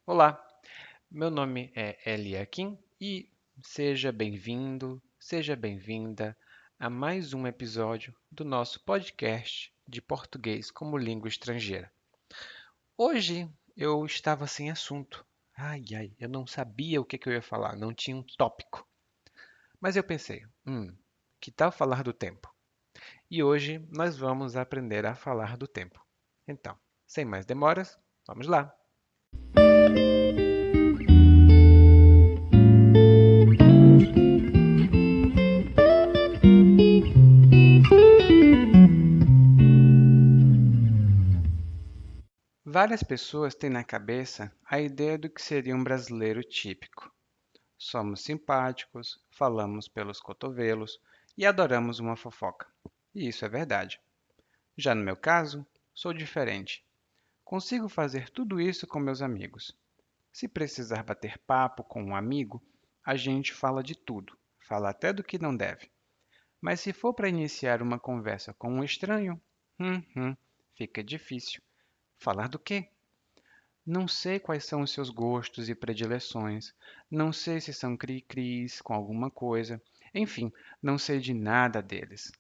Olá, meu nome é Eliakim e seja bem-vindo, seja bem-vinda a mais um episódio do nosso podcast de português como língua estrangeira. Hoje eu estava sem assunto. Eu não sabia o que eu ia falar, não tinha um tópico. Mas eu pensei, que tal falar do tempo? E hoje nós vamos aprender a falar do tempo. Então, sem mais demoras, vamos lá! Várias pessoas têm na cabeça a ideia do que seria um brasileiro típico. Somos simpáticos, falamos pelos cotovelos e adoramos uma fofoca. E isso é verdade. Já no meu caso, sou diferente. Consigo fazer tudo isso com meus amigos. Se precisar bater papo com um amigo, a gente fala de tudo, fala até do que não deve. Mas se for para iniciar uma conversa com um estranho, fica difícil. Falar do quê? Não sei quais são os seus gostos e predileções. Não sei se são cri-cris com alguma coisa. Enfim, não sei de nada deles.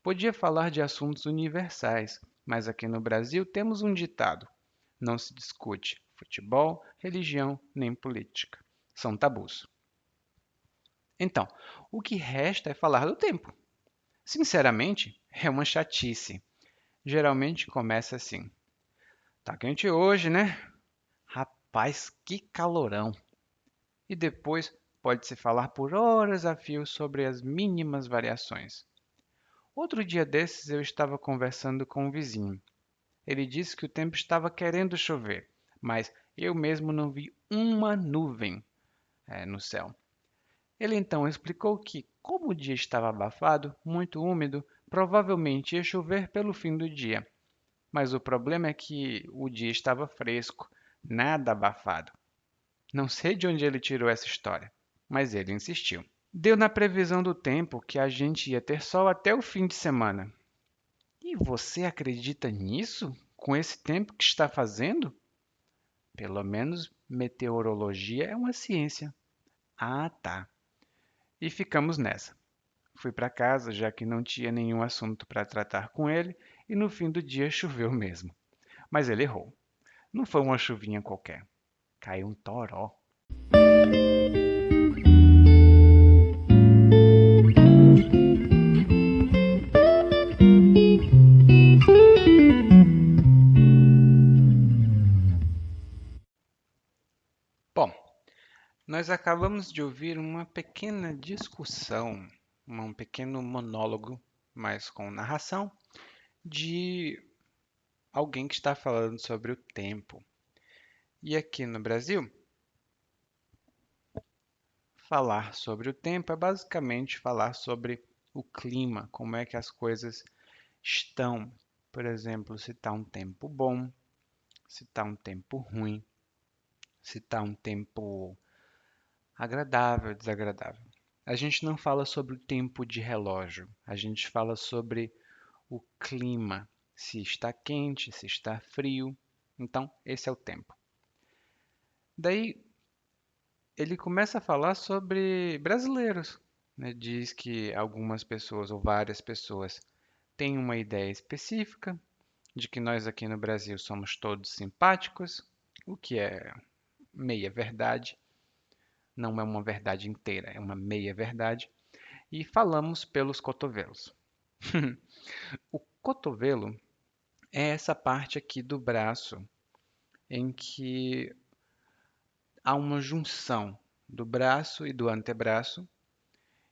Podia falar de assuntos universais, mas aqui no Brasil temos um ditado: não se discute futebol, religião nem política. São tabus. Então, o que resta é falar do tempo. Sinceramente, é uma chatice. Geralmente começa assim: tá quente hoje, né? Rapaz, que calorão! E depois pode-se falar por horas a fio sobre as mínimas variações. Outro dia desses eu estava conversando com um vizinho. Ele disse que o tempo estava querendo chover, mas eu mesmo não vi uma nuvem, no céu. Ele então explicou que, como o dia estava abafado, muito úmido, provavelmente ia chover pelo fim do dia. Mas o problema é que o dia estava fresco, nada abafado. Não sei de onde ele tirou essa história, mas ele insistiu. Deu na previsão do tempo que a gente ia ter sol até o fim de semana. E você acredita nisso? Com esse tempo que está fazendo? Pelo menos meteorologia é uma ciência. Ah, tá. E ficamos nessa. Fui para casa, já que não tinha nenhum assunto para tratar com ele, e no fim do dia choveu mesmo. Mas ele errou. Não foi uma chuvinha qualquer. Caiu um toró. Bom, nós acabamos de ouvir uma pequena discussão, um pequeno monólogo, mas com narração, de alguém que está falando sobre o tempo. E aqui no Brasil, falar sobre o tempo é basicamente falar sobre o clima, como é que as coisas estão. Por exemplo, se está um tempo bom, se está um tempo ruim, se está um tempo agradável, desagradável. A gente não fala sobre o tempo de relógio, a gente fala sobre o clima, se está quente, se está frio. Então, esse é o tempo. Daí ele começa a falar sobre brasileiros, né? Diz que algumas pessoas ou várias pessoas têm uma ideia específica de que nós aqui no Brasil somos todos simpáticos, o que é meia verdade, não é uma verdade inteira, é uma meia verdade, e falamos pelos cotovelos. O cotovelo é essa parte aqui do braço em que há uma junção do braço e do antebraço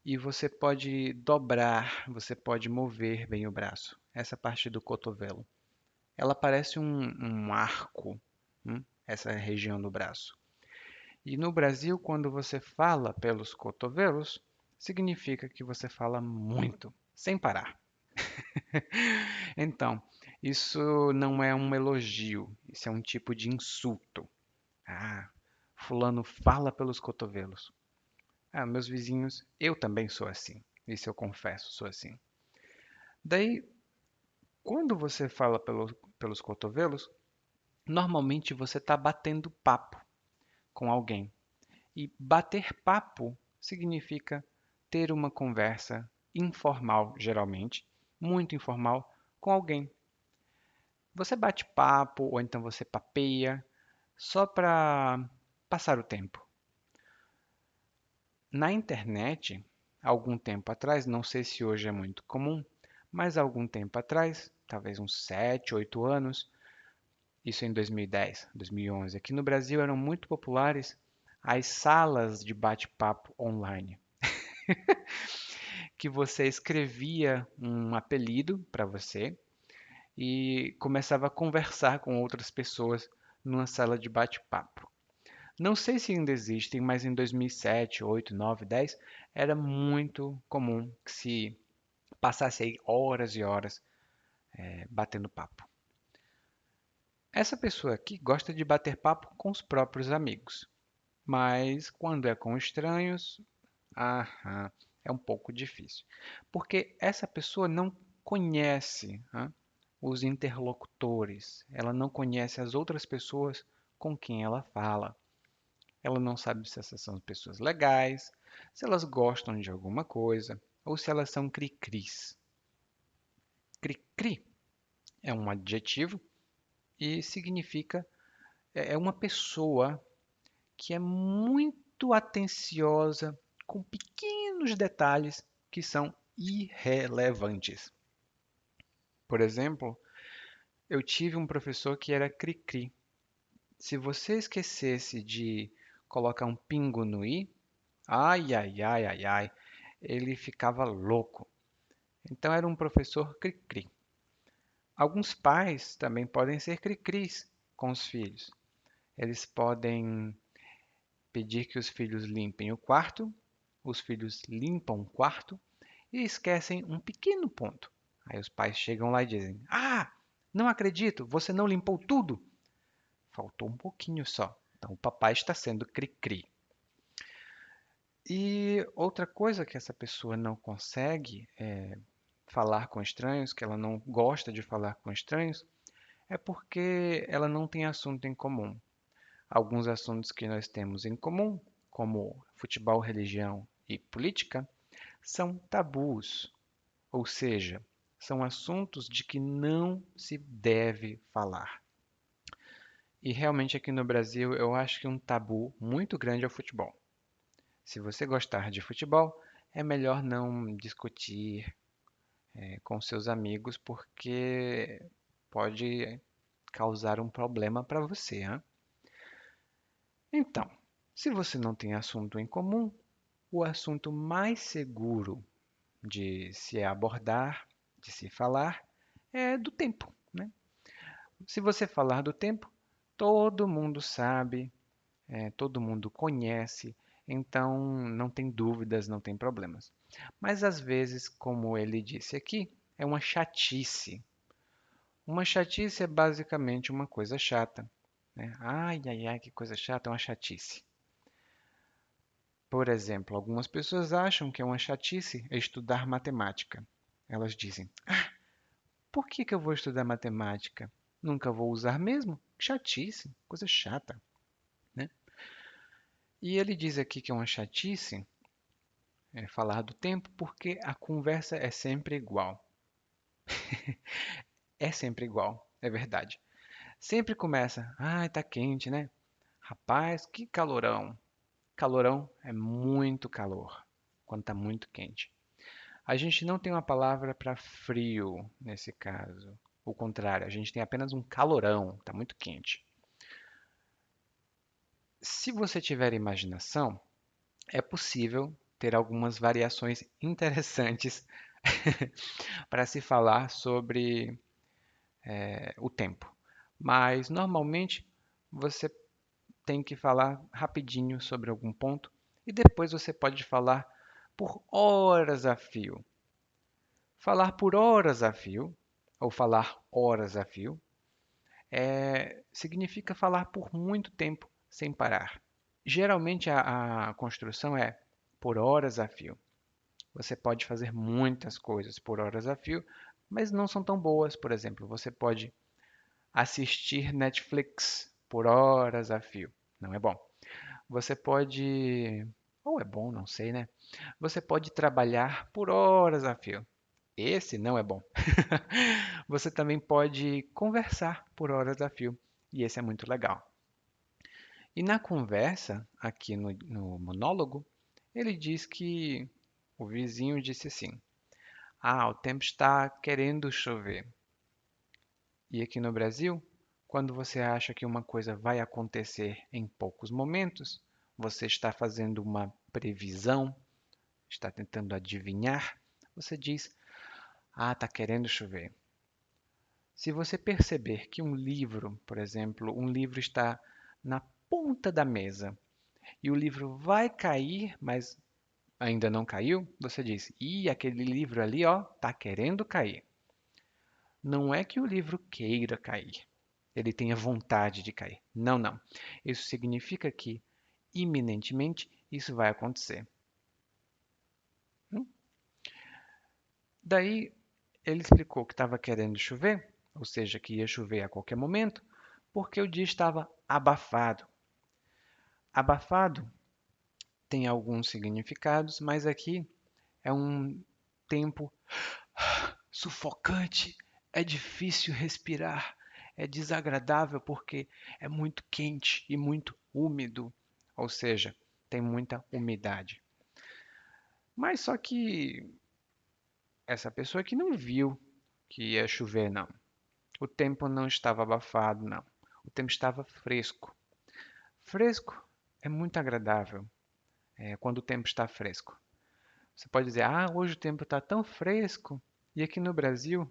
e você pode dobrar, você pode mover bem o braço. Essa parte do cotovelo. Ela parece um arco, essa região do braço. E no Brasil, quando você fala pelos cotovelos, significa que você fala muito, sem parar. Então, isso não é um elogio, isso é um tipo de insulto. Ah, fulano fala pelos cotovelos. Ah, meus vizinhos, eu também sou assim. Isso eu confesso, sou assim. Daí, quando você fala pelos cotovelos, normalmente você está batendo papo. com alguém. E bater papo significa ter uma conversa informal, geralmente, muito informal, com alguém. Você bate papo ou então você papeia só para passar o tempo. Na internet, algum tempo atrás, não sei se hoje é muito comum, mas algum tempo atrás, talvez uns 7, 8 anos, isso em 2010, 2011, aqui no Brasil eram muito populares as salas de bate-papo online, que você escrevia um apelido para você e começava a conversar com outras pessoas numa sala de bate-papo. Não sei se ainda existem, mas em 2007, 8, 9, 10 era muito comum que se passasse aí horas e horas batendo papo. Essa pessoa aqui gosta de bater papo com os próprios amigos, mas quando é com estranhos, é um pouco difícil, porque essa pessoa não conhece os interlocutores, ela não conhece as outras pessoas com quem ela fala. Ela não sabe se essas são pessoas legais, se elas gostam de alguma coisa ou se elas são cri-cris. Cri-cri é um adjetivo e significa é uma pessoa que é muito atenciosa com pequenos detalhes que são irrelevantes. Por exemplo, eu tive um professor que era cri-cri. Se você esquecesse de colocar um pingo no i, ai, ai, ai, ai, ai, ele ficava louco. Então era um professor cri-cri. Alguns pais também podem ser cri-cris com os filhos. Eles podem pedir que os filhos limpem o quarto, os filhos limpam o quarto e esquecem um pequeno ponto. Aí os pais chegam lá e dizem: Ah, não acredito, você não limpou tudo? Faltou um pouquinho só. Então o papai está sendo cri-cri. E outra coisa que essa pessoa não consegue falar com estranhos, que ela não gosta de falar com estranhos, é porque ela não tem assunto em comum. Alguns assuntos que nós temos em comum, como futebol, religião e política, são tabus, ou seja, são assuntos de que não se deve falar. E realmente aqui no Brasil eu acho que um tabu muito grande é o futebol. Se você gostar de futebol, é melhor não discutir com seus amigos porque pode causar um problema para você, hein? Então, se você não tem assunto em comum, o assunto mais seguro de se abordar, de se falar, é do tempo, né? Se você falar do tempo, todo mundo sabe, todo mundo conhece, então não tem dúvidas, não tem problemas. Mas às vezes, como ele disse aqui, é uma chatice. Uma chatice é basicamente uma coisa chata, né? Ai, ai, ai, que coisa chata, é uma chatice. Por exemplo, algumas pessoas acham que é uma chatice estudar matemática. Elas dizem: por que que eu vou estudar matemática? Nunca vou usar mesmo? Chatice, coisa chata, né? E ele diz aqui que é uma chatice falar do tempo porque a conversa é sempre igual. É sempre igual, é verdade. Sempre começa, ai, tá quente, né? Rapaz, que calorão. Calorão é muito calor, quando tá muito quente. A gente não tem uma palavra para frio nesse caso. O contrário, a gente tem apenas um calorão, tá muito quente. Se você tiver imaginação, é possível ter algumas variações interessantes para se falar sobre o tempo. Mas normalmente você tem que falar rapidinho sobre algum ponto e depois você pode falar por horas a fio. Falar por horas a fio, ou falar horas a fio, significa falar por muito tempo sem parar. Geralmente a construção é por horas a fio. Você pode fazer muitas coisas por horas a fio, mas não são tão boas. Por exemplo, você pode assistir Netflix por horas a fio. não é bom. Você pode, ou é bom, não sei, né? Você pode trabalhar por horas a fio. Esse não é bom. Você também pode conversar por horas a fio. E esse é muito legal. E na conversa, aqui no monólogo, ele diz que o vizinho disse assim: Ah, o tempo está querendo chover. E aqui no Brasil, quando você acha que uma coisa vai acontecer em poucos momentos, você está fazendo uma previsão, está tentando adivinhar, você diz: Ah, está querendo chover. Se você perceber que um livro, por exemplo, um livro está na ponta da mesa e o livro vai cair, mas ainda não caiu, você diz: Ih, aquele livro ali, ó, está querendo cair. Não é que o livro queira cair, ele tenha vontade de cair. Não, não. Isso significa que, iminentemente, isso vai acontecer. Hum? Daí, ele explicou que estava querendo chover, ou seja, que ia chover a qualquer momento, porque o dia estava abafado. Abafado tem alguns significados, mas aqui é um tempo sufocante, é difícil respirar, é desagradável porque é muito quente e muito úmido, ou seja, tem muita umidade. Mas só que essa pessoa aqui não viu que ia chover, não. O tempo não estava abafado, não. O tempo estava fresco. Fresco é muito agradável, quando o tempo está fresco. Você pode dizer, ah, hoje o tempo está tão fresco. E aqui no Brasil,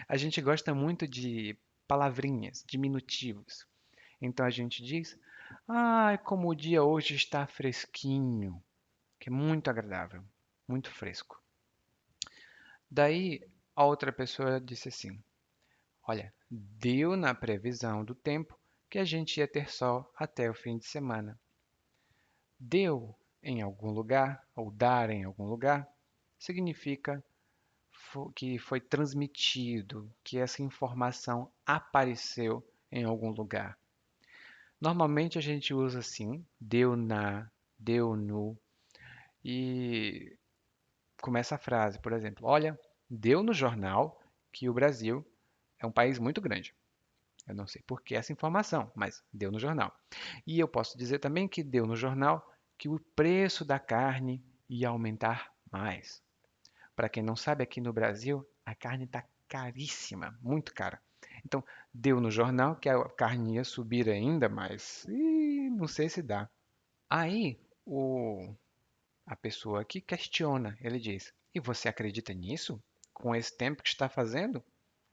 a gente gosta muito de palavrinhas, diminutivos. Então a gente diz, ah, como o dia hoje está fresquinho, que é muito agradável, muito fresco. Daí a outra pessoa disse assim, olha, deu na previsão do tempo que a gente ia ter sol até o fim de semana. Deu em algum lugar, ou dar em algum lugar, significa que foi transmitido, que essa informação apareceu em algum lugar. Normalmente a gente usa assim, deu na, deu no, e começa a frase, por exemplo, olha, deu no jornal que o Brasil é um país muito grande. Eu não sei por que essa informação, mas deu no jornal. E eu posso dizer também que deu no jornal que o preço da carne ia aumentar mais. Para quem não sabe, aqui no Brasil a carne está caríssima, muito cara. Então, deu no jornal que a carne ia subir ainda mais. E não sei se dá. Aí, a pessoa aqui questiona. Ele diz: E você acredita nisso? Com esse tempo que está fazendo?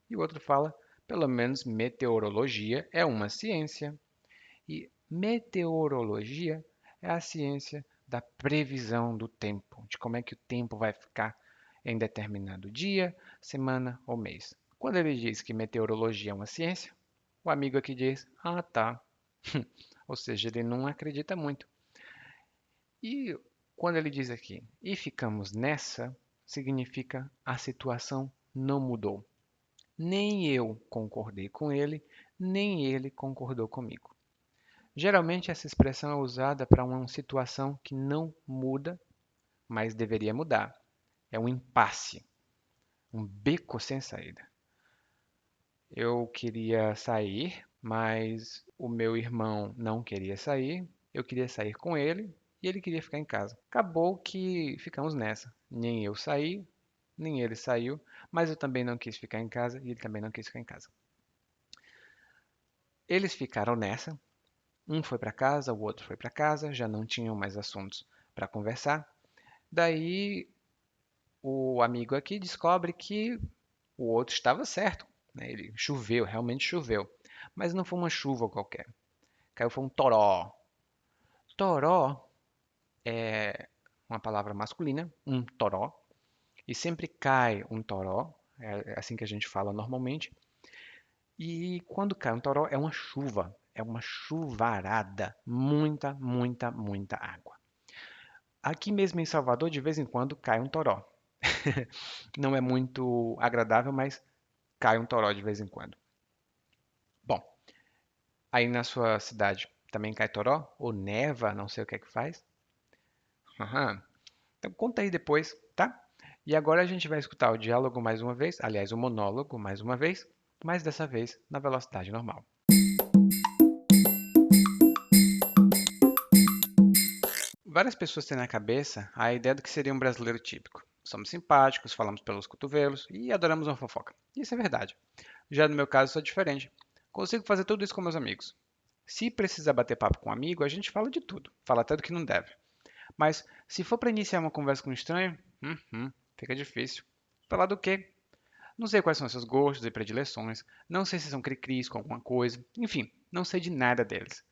E o outro fala: Pelo menos meteorologia é uma ciência. E meteorologia é a ciência da previsão do tempo, de como é que o tempo vai ficar em determinado dia, semana ou mês. Quando ele diz que meteorologia é uma ciência, o amigo aqui diz: Ah, tá. Ou seja, ele não acredita muito. E quando ele diz aqui, e ficamos nessa, significa a situação não mudou. Nem eu concordei com ele, nem ele concordou comigo. Geralmente essa expressão é usada para uma situação que não muda, mas deveria mudar. É um impasse, um beco sem saída. Eu queria sair, mas o meu irmão não queria sair. Eu queria sair com ele e ele queria ficar em casa. Acabou que ficamos nessa. Nem eu saí, nem ele saiu, mas eu também não quis ficar em casa e ele também não quis ficar em casa. Eles ficaram nessa. Um foi para casa, o outro foi para casa, já não tinham mais assuntos para conversar. Daí o amigo aqui descobre que o outro estava certo, né? Ele choveu, realmente choveu, mas não foi uma chuva qualquer. Caiu foi um toró. Toró é uma palavra masculina, um toró, e sempre cai um toró, é assim que a gente fala normalmente. E quando cai um toró é uma chuvarada, muita, muita, muita água. Aqui mesmo em Salvador, de vez em quando cai um toró. Não é muito agradável, mas cai um toró de vez em quando. Bom, aí na sua cidade Também cai toró? Ou neva? Não sei o que é que faz. Aham. Então conta aí depois, tá? E agora a gente vai escutar o diálogo mais uma vez, aliás, o monólogo mais uma vez, mas dessa vez na velocidade normal. Várias pessoas têm na cabeça a ideia do que seria um brasileiro típico. Somos simpáticos, falamos pelos cotovelos e adoramos uma fofoca. Isso é verdade. Já no meu caso, sou diferente. Consigo fazer tudo isso com meus amigos. Se precisar bater papo com um amigo, a gente fala de tudo. Fala até do que não deve. Mas se for para iniciar uma conversa com um estranho, fica difícil. Falar do quê? Não sei quais são seus gostos e predileções, não sei se são cri-cris com alguma coisa, enfim, não sei de nada deles.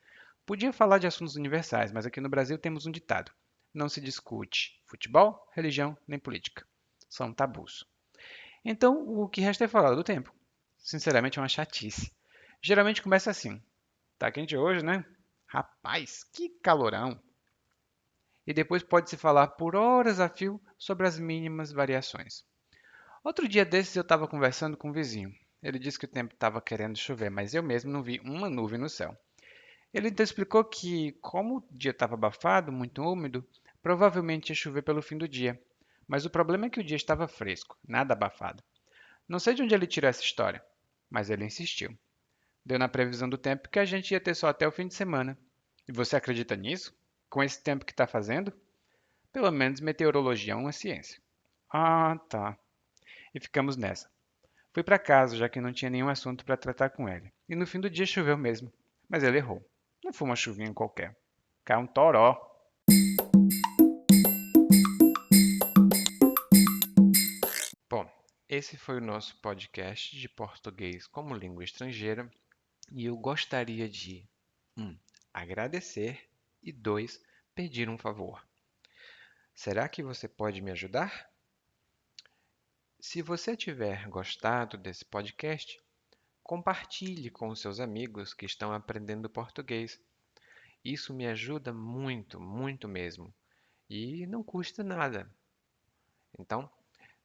Podia falar de assuntos universais, mas aqui no Brasil temos um ditado: não se discute futebol, religião nem política. São tabus. Então, o que resta é falar do tempo. Sinceramente, é uma chatice. Geralmente começa assim: tá quente hoje, né? Rapaz, que calorão! E depois pode-se falar por horas a fio sobre as mínimas variações. Outro dia desses eu estava conversando com um vizinho. Ele disse que o tempo estava querendo chover, mas eu mesmo não vi uma nuvem no céu. Ele então explicou que, como o dia estava abafado, muito úmido, provavelmente ia chover pelo fim do dia. Mas o problema é que o dia estava fresco, nada abafado. Não sei de onde ele tirou essa história, mas ele insistiu. Deu na previsão do tempo que a gente ia ter só até o fim de semana. E você acredita nisso? Com esse tempo que está fazendo? Pelo menos meteorologia é uma ciência. Ah, tá. E ficamos nessa. Fui para casa, já que não tinha nenhum assunto para tratar com ele. E no fim do dia choveu mesmo. Mas ele errou. Não foi uma chuvinha qualquer. Caiu um toró. Bom, esse foi o nosso podcast de português como língua estrangeira. E eu gostaria de 1. Agradecer e 2. Pedir um favor. Será que você pode me ajudar? Se você tiver gostado desse podcast, compartilhe com os seus amigos que estão aprendendo português. Isso me ajuda muito, muito mesmo. E não custa nada. Então,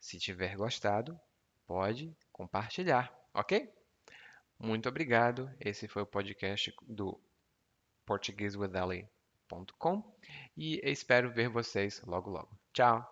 se tiver gostado, pode compartilhar, ok? Muito obrigado. Esse foi o podcast do portugueswithali.com e espero ver vocês logo logo. Tchau!